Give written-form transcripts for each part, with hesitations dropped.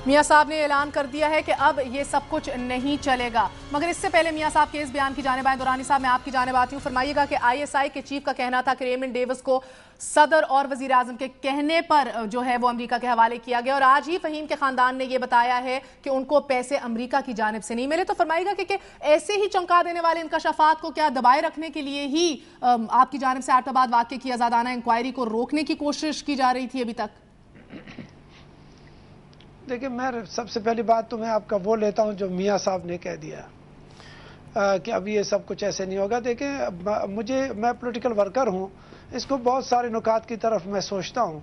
میاں صاحب نے اعلان کر دیا ہے کہ اب یہ سب کچھ نہیں چلے گا، مگر اس سے پہلے میاں صاحب کے اس بیان کی جانب آئیں۔ دورانی صاحب میں آپ کی جانب آتی ہوں، فرمائیے گا کہ آئی ایس آئی کے چیف کا کہنا تھا کہ ریمنڈ ڈیوس کو صدر اور وزیر اعظم کے کہنے پر جو ہے وہ امریکہ کے حوالے کیا گیا، اور آج ہی فہیم کے خاندان نے یہ بتایا ہے کہ ان کو پیسے امریکہ کی جانب سے نہیں ملے۔ تو فرمائیے گا کہ ایسے ہی چونکا دینے والے انکشافات کو کیا دبائے رکھنے کے لیے ہی آپ کی جانب سے ایبٹ آباد واقعے کی آزادانہ انکوائری کو روکنے کی کوشش کی جا رہی تھی ابھی تک؟ دیکھیں، میں سب سے پہلی بات تو میں آپ کا وہ لیتا ہوں جو میاں صاحب نے کہہ دیا کہ اب یہ سب کچھ ایسے نہیں ہوگا۔ دیکھیں، میں پولیٹیکل ورکر ہوں، اس کو بہت سارے نکات کی طرف میں سوچتا ہوں۔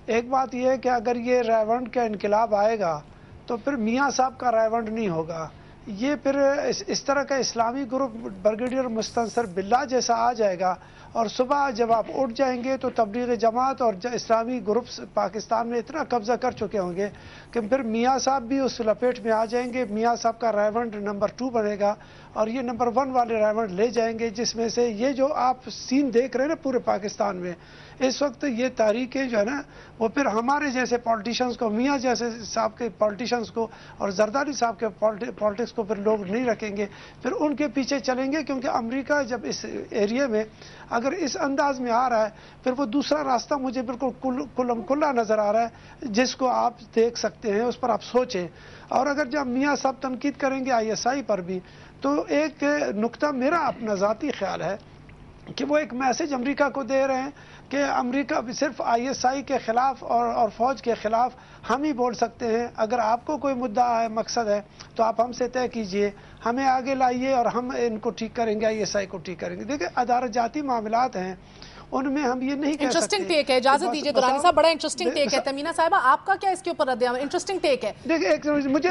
ایک بات یہ ہے کہ اگر یہ رائیونڈ کا انقلاب آئے گا تو پھر میاں صاحب کا رائیونڈ نہیں ہوگا، یہ پھر اس طرح کا اسلامی گروپ بریگیڈیئر مستنصر باللہ جیسا آ جائے گا، اور صبح جب آپ اٹھ جائیں گے تو تبلیغ جماعت اور اسلامی گروپس پاکستان میں اتنا قبضہ کر چکے ہوں گے کہ پھر میاں صاحب بھی اس لپیٹ میں آ جائیں گے۔ میاں صاحب کا رائیونڈ نمبر 2 بنے گا اور یہ نمبر 1 والے رائیونڈ لے جائیں گے، جس میں سے یہ جو آپ سین دیکھ رہے ہیں نا پورے پاکستان میں اس وقت، یہ تحریکیں جو ہے نا وہ پھر ہمارے جیسے پولیٹیشنز کو، میاں جیسے صاحب کے پولیٹیشنز کو اور زرداری صاحب کے پولیٹکس کو پھر لوگ نہیں رکھیں گے، پھر ان کے پیچھے چلیں گے، کیونکہ امریکہ جب اس ایریا میں اگر اس انداز میں آ رہا ہے پھر وہ دوسرا راستہ مجھے بالکل کلم کلا نظر آ رہا ہے، جس کو آپ دیکھ سکتے ہیں، اس پر آپ سوچیں۔ اور اگر جب میاں صاحب تنقید کریں گے آئی ایس آئی پر بھی، تو ایک نقطہ میرا اپنا ذاتی خیال ہے کہ وہ ایک میسج امریکہ کو دے رہے ہیں کہ امریکہ صرف آئی ایس آئی کے خلاف اور فوج کے خلاف ہم ہی بول سکتے ہیں۔ اگر آپ کو کوئی مدعا ہے، مقصد ہے، تو آپ ہم سے طے کیجئے، ہمیں آگے لائیے اور ہم ان کو ٹھیک کریں گے، آئی ایس آئی کو ٹھیک کریں گے۔ دیکھیں، ادارت جاتی معاملات ہیں، ان میں ہم یہ نہیں کہہ سکتے۔ انٹرسٹنگ ٹیک ہے، اجازت دیجیے دورانی صاحب، بڑا انٹرسٹنگ ٹیک ہے۔ تمینہ صاحبہ، آپ کا کیا اس کے اوپر رد عمل؟ انٹرسٹنگ ٹیک ہے۔ دیکھیں، ایک مجھے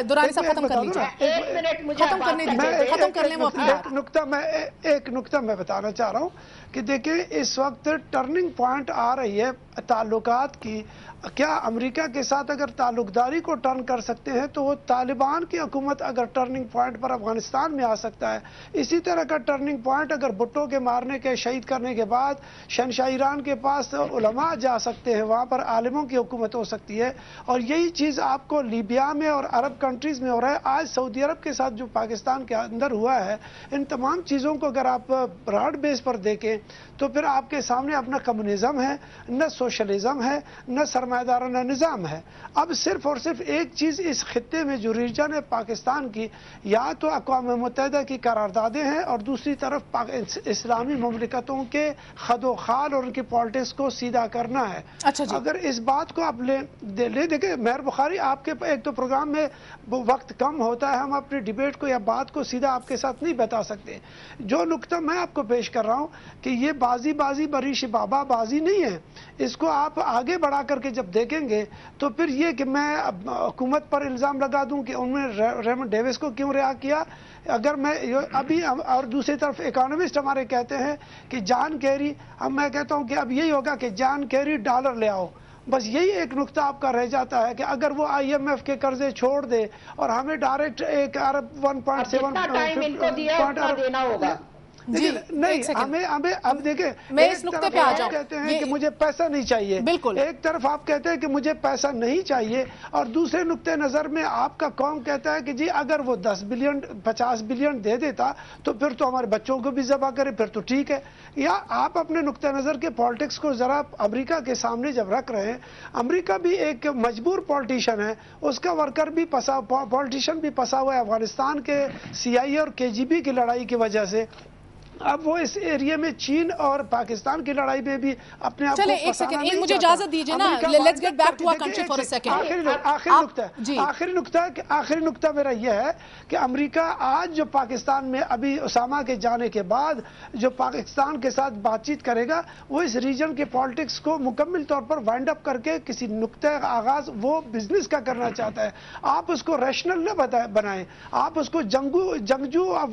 دورانی صاحب ختم کر لیجیے، ختم کرنے دیجیے، ختم کر لیں وہ اپنی بات۔ ایک نقطہ میں بتانا چاہ رہا ہوں کہ دیکھیں، اس وقت ٹرننگ پوائنٹ آ رہی ہے تعلقات کی۔ کیا امریکہ کے ساتھ اگر تعلق داری کو ٹرن کر سکتے ہیں تو وہ طالبان کی حکومت اگر ٹرننگ پوائنٹ پر افغانستان میں آ سکتا ہے، اسی طرح کا ٹرننگ پوائنٹ اگر بھٹو کے مارنے کے، شہید کرنے کے بعد شہنشاہ ایران کے پاس علماء جا سکتے ہیں، وہاں پر عالموں کی حکومت ہو سکتی ہے۔ اور یہی چیز آپ کو لیبیا میں اور عرب کنٹریز میں ہو رہا ہے۔ آج سعودی عرب کے ساتھ جو پاکستان کے اندر ہوا ہے، ان تمام چیزوں کو اگر آپ براڈ بیس پر دیکھیں تو پھر آپ کے سامنے اپنا کمیونزم ہے، نہ سوشلزم ہے، نہ سرمایہ دارانہ نظام ہے۔ اب صرف اور صرف ایک چیز اس خطے میں جو ریجن ہے پاکستان کی، یا تو اقوام متحدہ کی قراردادیں ہیں اور دوسری طرف اسلامی مملکتوں کے خد و خال اور ان کی پالیٹکس کو سیدھا کرنا ہے۔ اگر اس بات کو آپ لے دیکھیں، مہر بخاری، آپ کے ایک تو پروگرام میں وقت کم ہوتا ہے، ہم اپنی ڈیبیٹ کو یا بات کو سیدھا آپ کے ساتھ نہیں بتا سکتے۔ جو نقطہ میں آپ کو پیش کر رہا ہوں کہ یہ بازی بریش بابا بازی نہیں ہے، اس کو آپ آگے بڑھا کر کے جب دیکھیں گے تو پھر یہ کہ میں حکومت پر الزام لگا دوں کہ انہوں نے ریمنڈ ڈیوس کو کیوں رہا کیا، اگر میں ابھی، اور دوسری طرف اکانومسٹ ہمارے کہتے ہیں کہ جان کیری، اب میں کہتا ہوں کہ اب یہی ہوگا کہ جان کیری ڈالر لے آؤ۔ بس یہی ایک نقطہ آپ کا رہ جاتا ہے کہ اگر وہ آئی ایم ایف کے قرضے چھوڑ دے اور ہمیں ڈائریکٹ ایک ارب 1.7 دینا ہوگا۔ نہیں، ہمیں اب دیکھیں، ایک طرف آپ کہتے ہیں کہ مجھے پیسہ نہیں چاہیے، ایک طرف آپ کہتے ہیں کہ مجھے پیسہ نہیں چاہیے، اور دوسرے نقطہ نظر میں آپ کا قوم کہتا ہے کہ جی اگر وہ 10 بلین 50 بلین دے دیتا تو پھر تو ہمارے بچوں کو بھی ذبح کرے، پھر تو ٹھیک ہے۔ یا آپ اپنے نقطہ نظر کے پالیٹکس کو ذرا امریکہ کے سامنے جب رکھ رہے ہیں، امریکہ بھی ایک مجبور پالیٹیشین ہے، اس کا ورکر بھی پالیٹیشین بھی پسا ہوا ہے افغانستان کے سی آئی اے اور کے جی بی کی لڑائی کی وجہ سے۔ اب وہ اس ایریا میں چین اور پاکستان کی لڑائی میں بھی اپنے آپ کو چلے ایک سیکنڈ، ایک مجھے اجازت دیجیے نا، let's get back to our country for a second. آخری نقطہ میرا یہ ہے کہ امریکہ آج جو پاکستان میں ابھی اسامہ کے جانے کے بعد جو پاکستان کے ساتھ بات چیت کرے گا، وہ اس ریجن کے پالیٹکس کو مکمل طور پر وائنڈ اپ کر کے کسی نقطہ آغاز وہ بزنس کا کرنا چاہتا ہے۔ آپ اس کو ریشنل نہ بنائیں، آپ اس کو جنگجو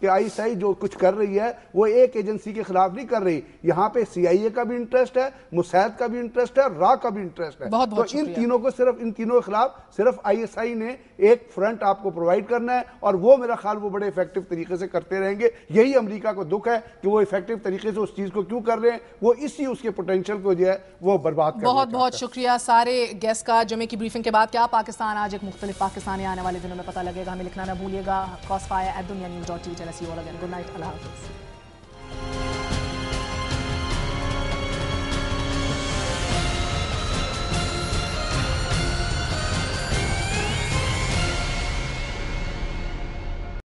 کہ ISI جو کچھ کر رہی ہے وہ ایک ایجنسی کے خلاف نہیں کر رہی, یہاں پہ CIA کا بھی انٹرسٹ ہے, موساد کا بھی انٹرسٹ ہے, را کا بھی انٹرسٹ ہے. بہت بہت تو ان تینوں کو صرف ان تینوں کے خلاف صرف ISI نے ایک فرنٹ آپ کو پرووائڈ کرنا ہے, اور وہ میرا خیال وہ بڑے ایفیکٹو طریقے سے کرتے رہیں گے. یہی امریکہ کو دکھ ہے کہ وہ ایفیکٹو طریقے سے اس چیز کو کیوں کر رہے ہیں, وہ اسی اس کے پوٹینشیل کو جو ہے وہ برباد کرنا بہت بہت شکریہ سارے گیسٹ کا. جمعے کی بریفنگ کے بعد کیا پاکستان آج ایک مختلف پاکستانی آنے والے دنوں میں پتہ لگے گا. ہمیں لکھنا نہ بھولیے گا. crossfire@dunianews.tv. Tell us you all again. Good night. اللہ حافظ.